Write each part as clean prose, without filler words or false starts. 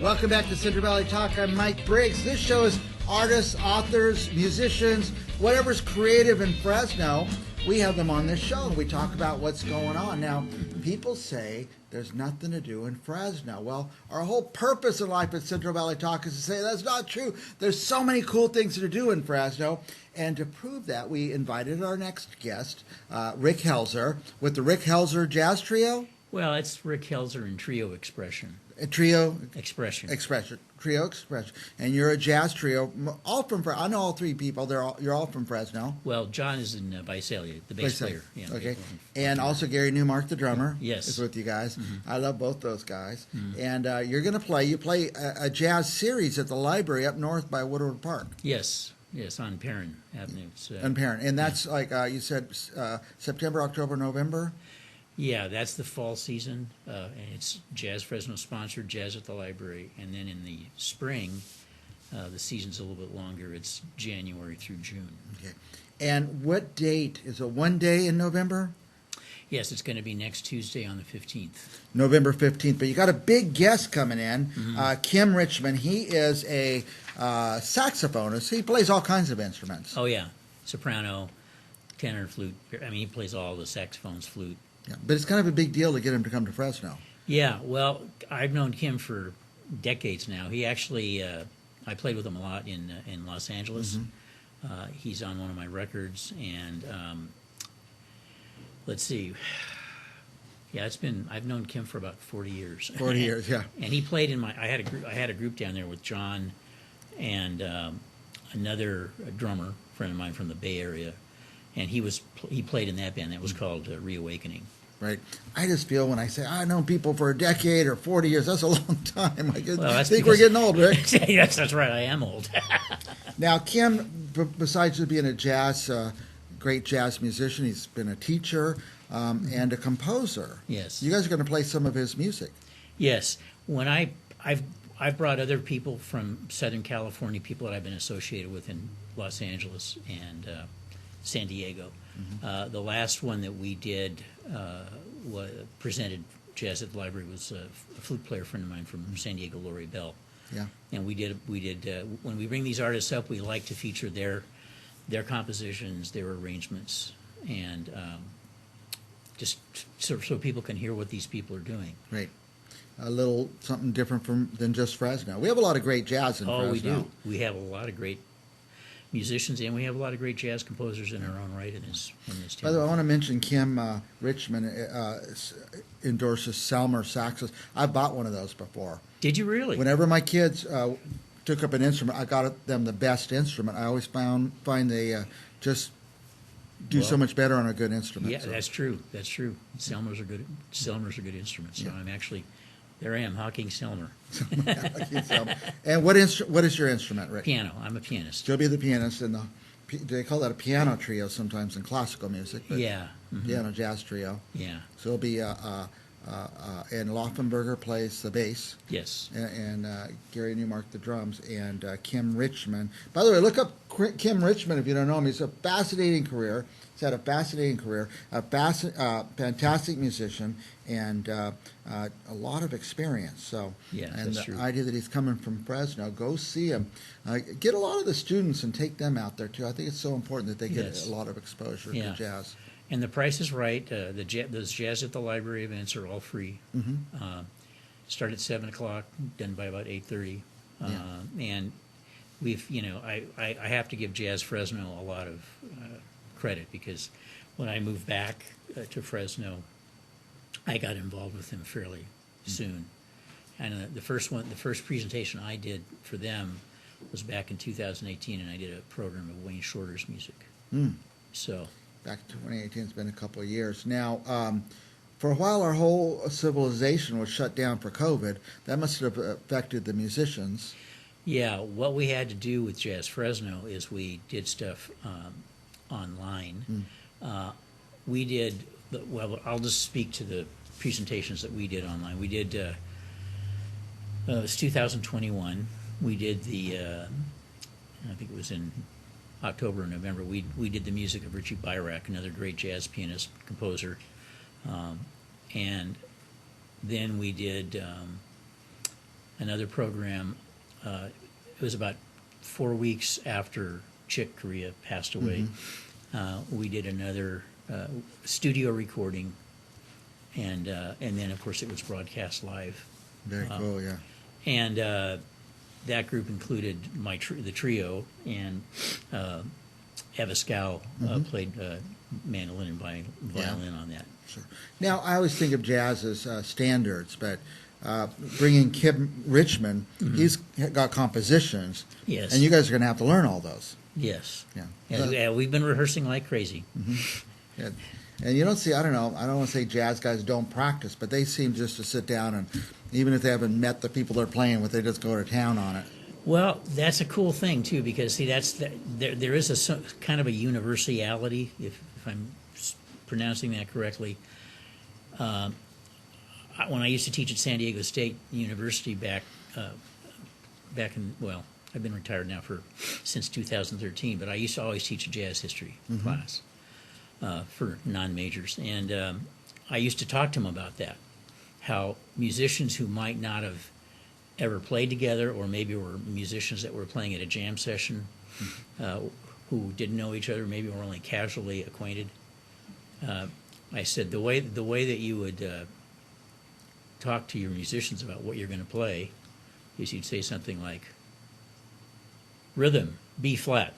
Welcome back to Central Valley Talk. I'm Mike Briggs. This show is artists, authors, musicians, whatever's creative in Fresno. We have them on this show, and we talk about what's going on. Now, people say there's nothing to do in Fresno. Well, our whole purpose in life at Central Valley Talk is to say that's not true. There's so many cool things to do in Fresno. And to prove that, we invited our next guest, Rick Helzer, with the Rick Helzer Jazz Trio. Well, it's Rick Helzer and Trio Expression. Trio Expression. Trio Expression. And you're a jazz trio, all from Fresno. I know all three people. You're all from Fresno. Well, John is in Visalia, the bass player. Yeah, okay. And also Gary Newmark, the drummer, yes, is with you guys. Mm-hmm. I love both those guys. Mm-hmm. And you play a jazz series at the library up north by Woodward Park. Yes, on Perrin Avenue. On Perrin. And that's like you said, September, October, November? Yeah, that's the fall season, and it's JazzFresno sponsored Jazz at the Library. And then in the spring, the season's a little bit longer. It's January through June. Okay. And what date? Is it one day in November? Yes, it's going to be next Tuesday on the 15th. November 15th. But you got a big guest coming in, Mm-hmm. Kim Richmond. He is a saxophonist. He plays all kinds of instruments. Oh, yeah. Soprano, tenor, flute. I mean, he plays all the saxophones, flute. Yeah, but it's kind of a big deal to get him to come to Fresno. Yeah, well, I've known Kim for decades now. He actually, I played with him a lot in Los Angeles. Mm-hmm. He's on one of my records, and let's see. Yeah, I've known Kim for about 40 years. 40 years, yeah. And he played in I had a group down there with John and another drummer friend of mine from the Bay Area. And he played in that band. That was called Reawakening. Right. I just feel when I say I've known people for a decade or 40 years, that's a long time. I think we're getting old, Rick. Yes, that's right. I am old. Now, Kim, besides just being a great jazz musician, he's been a teacher and a composer. Yes. You guys are going to play some of his music. Yes. When I've brought other people from Southern California, people that I've been associated with in Los Angeles and San Diego. Mm-hmm. The last one that we did presented Jazz at the Library was a flute player friend of mine from San Diego, Lori Bell. Yeah. And we did when we bring these artists up, we like to feature their compositions, their arrangements, and just so people can hear what these people are doing. Right. A little something different than just Fresno. We have a lot of great jazz in Fresno. Oh, we do. We have a lot of great musicians, and we have a lot of great jazz composers in our own right in this town. By the way, I want to mention Kim Richmond endorses Selmer saxes. I bought one of those before. Did you really? Whenever my kids took up an instrument, I got them the best instrument. I always find they just do so much better on a good instrument. Yeah, so. That's true. That's true. Selmers are good. Selmers are good instruments. So I'm actually. There I am, hawking Selmer. And what is your instrument, Rick? Piano. I'm a pianist. You'll be the pianist, and they call that a piano trio sometimes in classical music. But yeah. Mm-hmm. Piano jazz trio. Yeah. So it'll be, and Laufenberger plays the bass. Yes. And Gary Newmark the drums, and Kim Richmond. By the way, look up Kim Richmond if you don't know him. He's a fascinating career. He's had a fascinating career, fantastic musician, and a lot of experience. So, yeah, and that's true. The idea that he's coming from Fresno, go see him. Get a lot of the students and take them out there too. I think it's so important that they get a lot of exposure to jazz. And the price is right. Those Jazz at the Library events are all free. Mm-hmm. Start at 7:00, done by about 8:30. And we've, I have to give JazzFresno a lot of credit, because when I moved back to Fresno, I got involved with them fairly soon. And the first presentation I did for them was back in 2018, and I did a program of Wayne Shorter's music. So back to 2018, it's been a couple of years now. For a while, our whole civilization was shut down for COVID. That must have affected the musicians. Yeah, what we had to do with JazzFresno is we did stuff online. We did, I'll just speak to the presentations that we did online. We did, it was 2021. We did I think it was in October or November, we did the music of Richie Byrack, another great jazz pianist, composer. And then we did another program. It was about 4 weeks after Chick Corea passed away. We did another studio recording, and then of course it was broadcast live. Very cool, yeah. And that group included the trio, and Eva Scow played mandolin and violin on that. Sure. Now, I always think of jazz as standards, but bringing Kim Richmond, he's got compositions. Yes. And you guys are going to have to learn all those. Yes. Yeah. Yeah, we've been rehearsing like crazy. Yeah. And you don't see, I don't want to say jazz guys don't practice, but they seem just to sit down and even if they haven't met the people they're playing with, they just go to town on it. Well, that's a cool thing too, because see, there is a kind of a universality, if I'm pronouncing that correctly. When I used to teach at San Diego State University back in, well, I've been retired now since 2013, but I used to always teach a jazz history class for non-majors, and I used to talk to them about that, how musicians who might not have ever played together, or maybe were musicians that were playing at a jam session, who didn't know each other, maybe were only casually acquainted. I said the way that you would talk to your musicians about what you're going to play is you'd say something like, rhythm, B flat.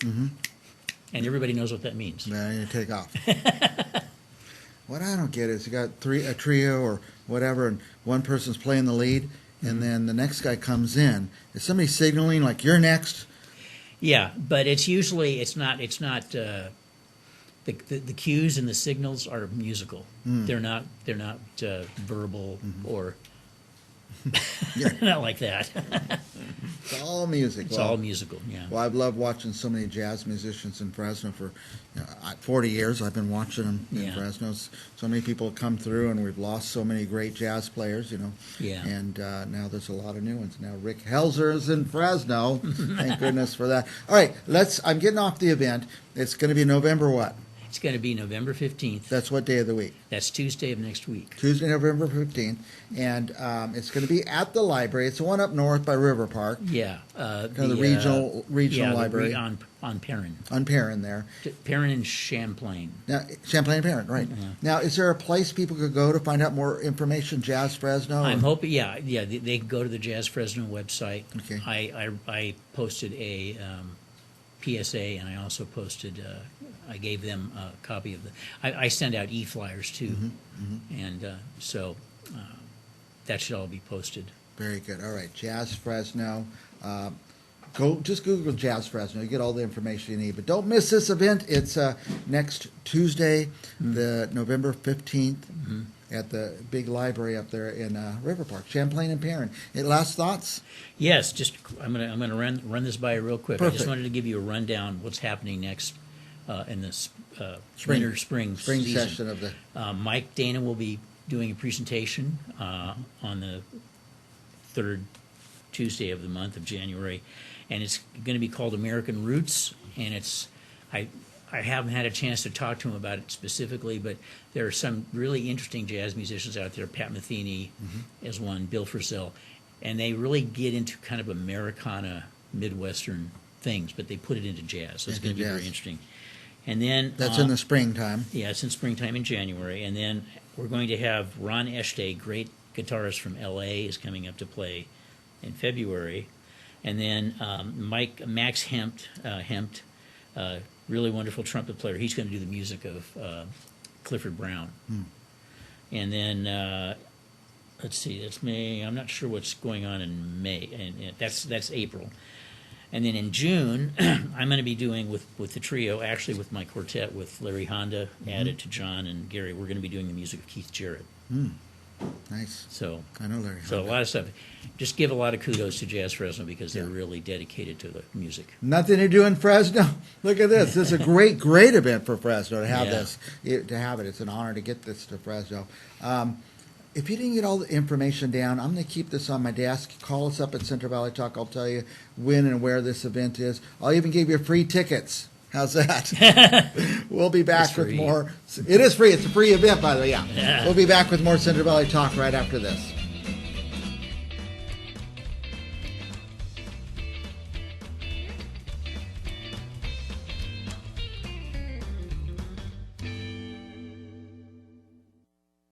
And everybody knows what that means. Then you take off. What I don't get is you got a trio or whatever, and one person's playing the lead, and then the next guy comes in. Is somebody signaling like you're next? Yeah, but it's usually not. The cues and the signals are musical. They're not verbal or not like that. It's all music. It's all musical. Yeah. Well, I've loved watching so many jazz musicians in Fresno for 40 years. I've been watching them in Fresno. So many people have come through, and we've lost so many great jazz players, Yeah. And now there's a lot of new ones. Now Rick Helzer is in Fresno. Thank goodness for that. All right, I'm getting off the event. It's going to be November what? It's going to be November 15th. That's what day of the week? That's Tuesday of next week. Tuesday, November 15th. And it's going to be at the library. It's the one up north by River Park. Yeah. The regional library. On Perrin. On Perrin there. Perrin and Champlain. Now, Champlain and Perrin, right. Now, is there a place people could go to find out more information, Jazz Fresno? I'm hoping, they can go to the Jazz Fresno website. Okay. I posted a PSA, and I also posted, I gave them a copy of I send out e-flyers too, and so that should all be posted. Very good. All right, Jazz Fresno. Just Google Jazz Fresno. You get all the information you need. But don't miss this event. It's next Tuesday, the November 15th, at the big library up there in River Park, Champlain and Perrin. Last thoughts? Yes, I'm gonna run this by you real quick. Perfect. I just wanted to give you a rundown what's happening next in this spring season. Session of the. Mike Dana will be doing a presentation on the third Tuesday of the month of January, and it's going to be called American Roots, and I haven't had a chance to talk to him about it specifically, but there are some really interesting jazz musicians out there. Pat Metheny is one, Bill Frisell, and they really get into kind of Americana, Midwestern things, but they put it into jazz, so it's going to be very interesting. And then That's in the springtime. Yeah, it's in springtime in January, and then we're going to have Ron Eshte, great guitarist from L.A., is coming up to play in February, and then Max Hempt, really wonderful trumpet player. He's going to do the music of Clifford Brown. And then let's see, that's May. I'm not sure what's going on in May, and that's April. And then in June, I'm going to be doing with the trio, actually with my quartet, with Larry Honda added to John and Gary. We're going to be doing the music of Keith Jarrett. Nice. So I know Larry Honda. So a lot of stuff. Just give a lot of kudos to Jazz Fresno because they're really dedicated to the music. Nothing to do in Fresno. Look at this. This is a great event for Fresno to have this. To have it, it's an honor to get this to Fresno. If you didn't get all the information down, I'm going to keep this on my desk. Call us up at Central Valley Talk. I'll tell you when and where this event is. I'll even give you free tickets. How's that? We'll be back with more. It is free. It's a free event, by the way. Yeah. We'll be back with more Central Valley Talk right after this.